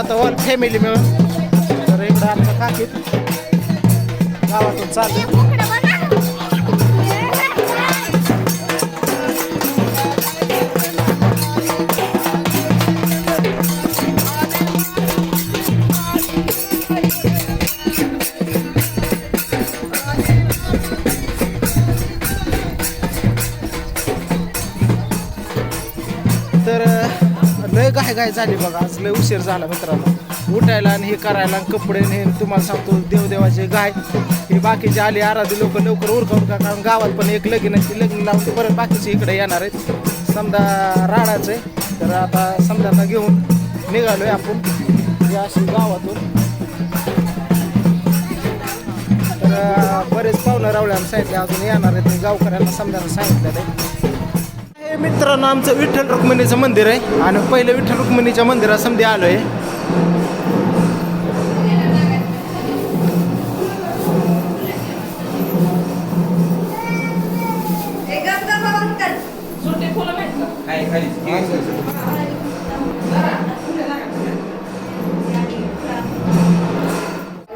आता all family मिळून. तर इकडं आमच्या काकीत गावातून चालू. तर लय घाय झाली बघा. आज लय उशीर झाला मित्रांनो उठायला आणि हे करायला आणि कपडे हे. तुम्हाला सांगतो देवदेवाचे गाय हे बाकीचे आले आराधी लोक लवकर उरकावून का, कारण गावात पण एक लगीन आहे. लग्न लावून ते परत बाकीचे इकडे येणार आहेत. समजा राडाचं आहे. तर आता समजा आता घेऊन निघालोय आपण या अशी गावातून. तर बरेच पाहुणं रावळ्याला सांगितले अजून येणार आहेत. गावकऱ्यांना समजायला सांगितलं आहे. हे मित्रांनो आमचं विठ्ठल रुक्मिणीचं मंदिर आहे आणि पहिलं विठ्ठल रुक्मिणीच्या मंदिरात समधी आलोय.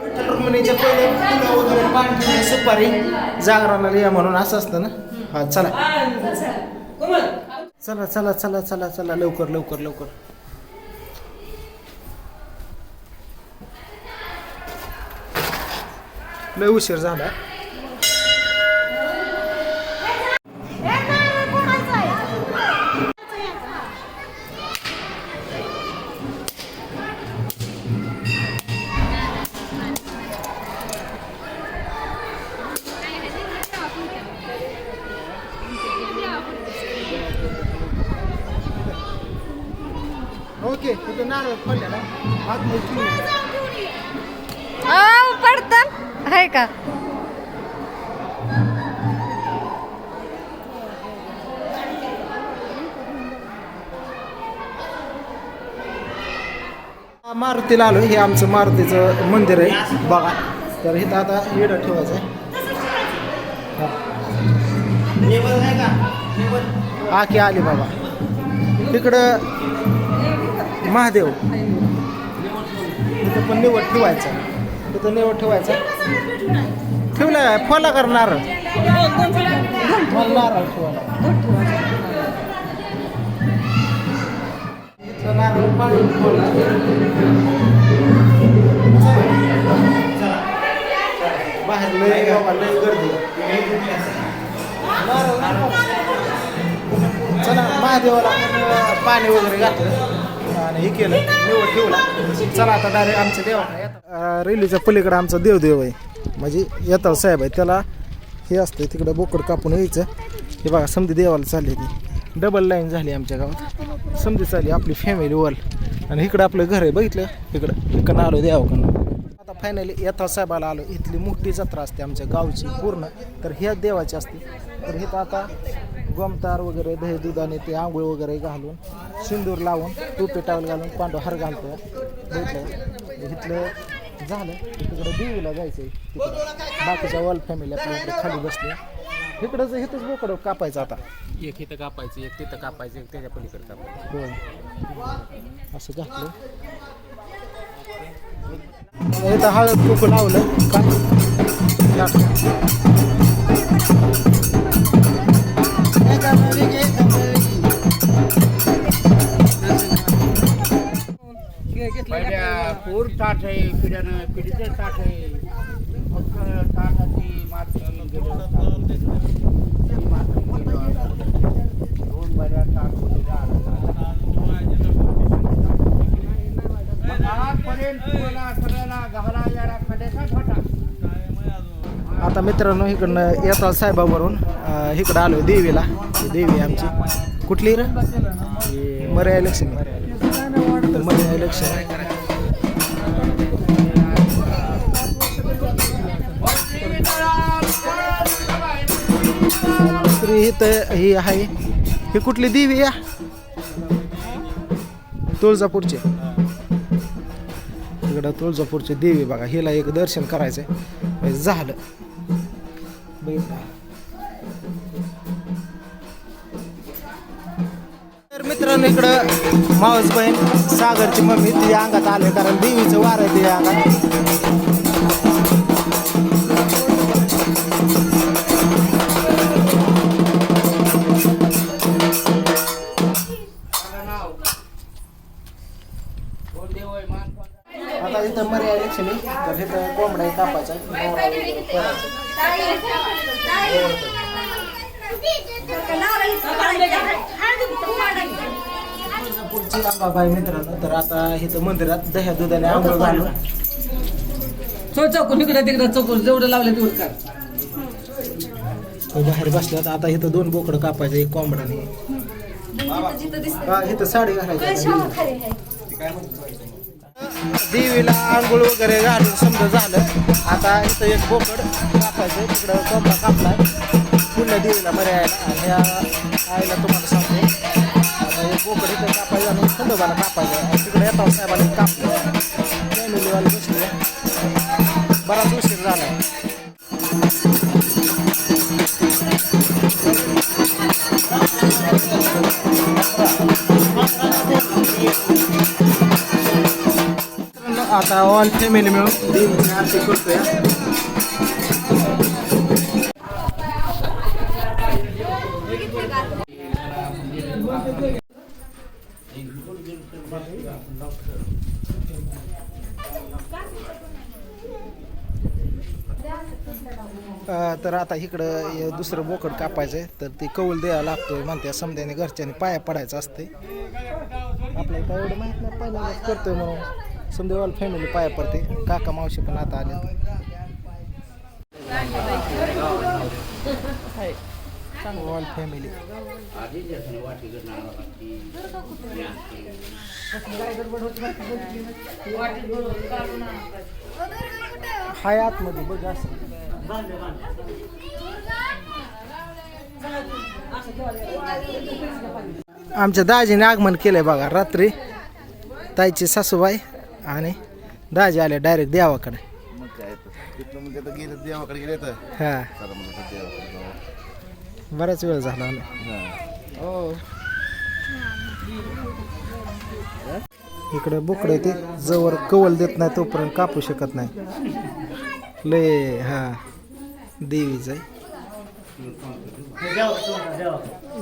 विठ्ठल रुक्मिणीच्या पहिले सुपारी जागरणाला या म्हणून असं असतं ना. हा चला चला चला चला चला चला लवकर लवकर लवकर. लय उशीर झाला. ओके तिथं नारळ पडलेला पडतं आहे का. मारुतीला आलो. हे आमचं मारुतीचं मंदिर आहे बघा. तर इथं आता येडं ठेवायचं आहे. आखी आली बाबा. तिकडं महादेव तिथं पण निवड ठेवायचा. तिथं निवड ठेवायचा. ठेवलाय फॉला करणार नारळ ठेवायला. नारळ पाणी बाहेर लय गर्दी. चला महादेवाला पाणी वगैरे घातलं आणि हे केलं निवड ठेवला. चला आता डायरेक्ट आमच्या देवा रेल्वेच्या पलीकडे आमचा देवदेव आहे म्हणजे येताळ साहेब आहे. त्याला हे असतं तिकडं बोकड कापून यायचं. हे बघा समधी देवाला चालली ती. डबल लाईन झाली आमच्या गावात. समधी चालली आपली फॅमिली वॉल. आणि इकडं आपलं घर आहे बघितलं. इकडं आलो देवाकडनं. आता फायनली येताळ साहेबाला आलो. इथली मोठी जत्रा असते आमच्या गावची पूर्ण. तर ह्या देवाची असते. तर इथं आता गोमतार वगैरे दही दुधाने ते आंघोळ वगैरे घालून सिंदूर लावून टोपी टावल घालून पांडव हार घालतो. इथलं झालं. तिकडं देवीला जायचं आहे. तिकडं बाकीच्या ऑल फॅमिली आपल्या इकडे खाली बसले. इथंच बोकडं कापायचं आता. एक इथं कापायचं एक तिथं कापायचं एक त्याच्या पलीकडे कापायचं. हो असं घातलं. इथं हळद कुकू लावलं का पहिल्या पूर ताट आहे पिढ्यानं पिढीचं ताट आहे. फक्त ताटाची माती दोन बऱ्या ताट आजपर्यंत तुम्हाला सगळ्याला गहला याला खड्याचा फाटा. आता मित्रांनो इकडनं येताळ साहेबावरून इकडं आलो देवीला. देवी आमची कुठली रे मर्या लक्ष्मी. तर मर्या लक्ष्मी ही आहे. ही कुठली देवी या तुळजापूरची. इकडं तुळजापूरची देवी बघा. हिला एक दर्शन करायचंय झालं. तर मित्रांनो इकडं मावस बहीण सागरची मम्मी ती अंगात आले कारण देवीचं वार आहे ती अंगात. आता इथं मर्या लक्ष्मी तर इथं कोंबडा कापायचा पुढची अंबाबाई मित्रांनो. तर आता इथं मंदिरात दह्या दुधाने आंघोळ घालून चौकून इकडे तिकडे चौकून जेवढं लावलं तेवढं कर. बाहेर बसल्यात. आता इथं 2 बोकडं कापायचं, एक कोंबडाने. इथं साडी घालायची. देवीला आंघोळ वगैरे घालून समजा झालं. आता इथं एक बोकड कापायचं, तिकडं कोंबडा कापलाय पुन्हा देवीला मर्यायला. आणि या आईला तुम्हाला सांगतो आता एक बोकड इथं कापायचं आणि खंडोबाला कापायचं. आणि तिकडे येतात साहेबांनी कापलं, फॅमिलीवाले बसले. बराच उशीर झाला. आता ऑल फॅमिली मिळून देवीची आरती करतोय. तर आता इकडं दुसरं बोकड कापायचंय तर ती कौल द्यायला लागतोय म्हणते. समध्याने घरच्याने पाया पडायचं असते. आपल्याला काय एवढं माहित नाही, पहिल्यांदाच करतोय म्हणून समजा ऑल फॅमिली पाया पडते. काका मावशी पण आता आले. ऑल फॅमिली हाय आतमध्ये बघ असं. आमच्या दाजीने आगमन केलंय बघा. रात्री ताईची सासूबाई आणि दाजी आले डायरेक्ट देवाकडे. हा बराच वेळ झाला. इकडे बोकडं ते जवळ कवल देत नाही तोपर्यंत कापू शकत नाही. लय हा देवीच आहे.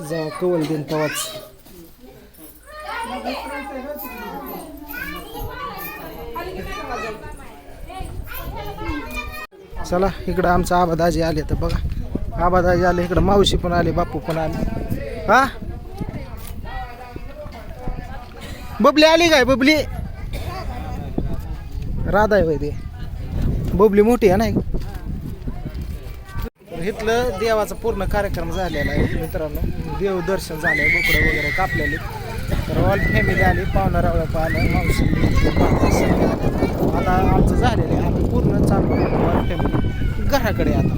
जेव्हा कवल देईन तेव्हाच. चला इकडं आमचा आबादाजी आले तर बघा. आबादाजी आले इकडं, मावशी पण आले, बापू पण आले. हा बबली आली काय? बबली राधा आहे ते. बबली मोठी आहे ना. तर इथलं देवाचा पूर्ण कार्यक्रम झालेला आहे मित्रांनो. देव दर्शन झालंय, बोकडं वगैरे कापलेले. तर ऑल फॅमिली आली, पाहुणा रावळा आलं, मावशी. आता आमचं झालेलं आहे. आता पूर्ण चालू ऑल फॅमिली घराकडे. आता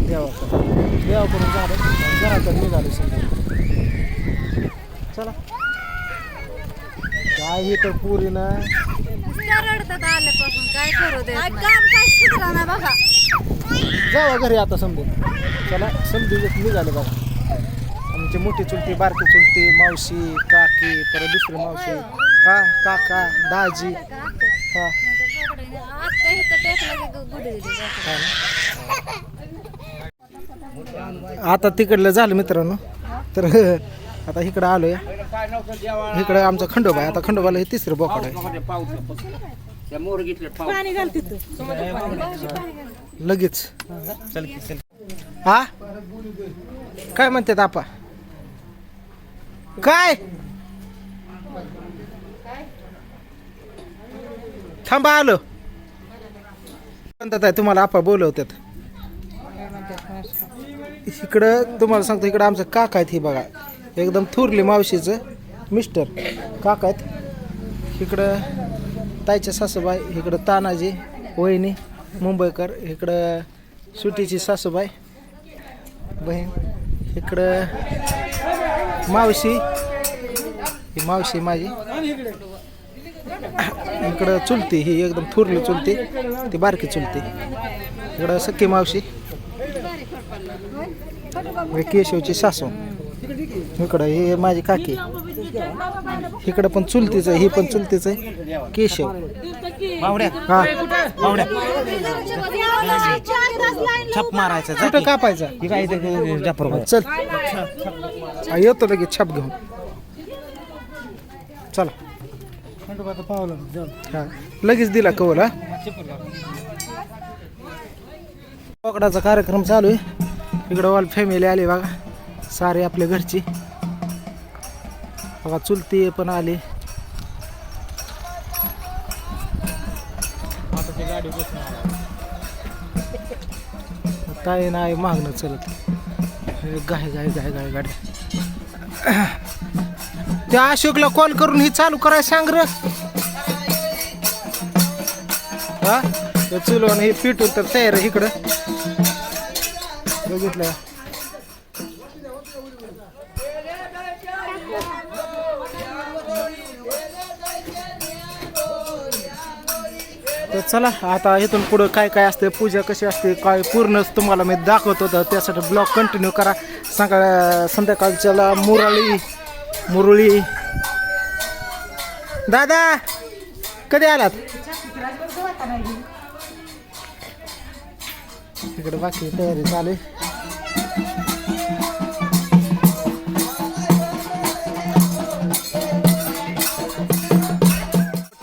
देवाकडून झालं, घराकडे निघालो समजा. चला काय हे तर पुरीनं रडतात आल्यापासून काय करू दे काम काय सुधरा ना बघा. जावा घरी आता समजून. चला समजून निघाले बघा. आमची मोठी चुलती, बारकी चुलती, मावशी, काकी, परत दुसरी मावशी, हा काका, दाजी. हा आता तिकडलं झालं मित्रांनो. तर आता इकडं आलोय. इकडं आमचा खंडोबा आहे. आता खंडोबाला हे 3रं बोकड आहे. लगेच हा काय म्हणतात आपा? काय थांबा आलो म्हणतात आहे. तुम्हाला आपा बोलवतात. इकडं तुम्हाला सांगतो, इकडं आमचं काका आहेत. ही बघा एकदम थोरली मावशीचं मिस्टर काका आहेत. इकडं ताईच्या सासूबाई, इकडं तानाजी वहिनी मुंबईकर, इकडं सुटीची सासूबाई बहीण, इकडं मावशी, ही मावशी माझी, इकडं चुलती, ही एकदम थोरली चुलती, ती बारकी चुलती, इकडं सख्खी मावशी, हे केशवची सासू. इकडं हे माझी काकी. इकडं पण चुलतीच आहे, ही पण चुलतीच आहे. केशव हा छप मारायचं कुठं कापायचा हे काय ते जाफर चल येतो लगेच छाप घेऊन. चला हा लगेच दिला कवल. हा पकडाचा कार्यक्रम चालू आहे. इकडं ऑल फॅमिली आली बघा, सारे आपल्या घरची बघा. चुलती पण आली. काय नाही मागणं चलत. गाय गाय गाय गाय गाडी. त्या अशोकला कॉल करून ही चालू करायला सांग र. हा ते चुलवून हे पिटून तर तयार आहे इकडं. बघितलं तर चला आता इथून पुढं काय काय असते, पूजा कशी असते काय पूर्ण तुम्हाला मी दाखवत होतं. त्यासाठी ब्लॉग कंटिन्यू करा. संध्याकाळच्याला मुरळी. दादा कधी आलात? इकडे बाकी तयारी चालू आहे.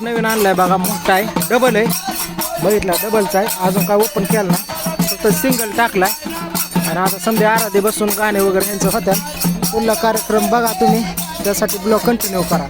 नवीन आणलाय बघा, मोठा आहे, डबल आहे. बघितला डबलचा आहे. अजून काय ओपन केलं ना, फक्त सिंगल टाकलाय. आणि आता संध्या आराधी बसून गाणे वगैरे यांचं होत्या. पुढला कार्यक्रम बघा तुम्ही, त्यासाठी ब्लॉग कंटिन्यू करा.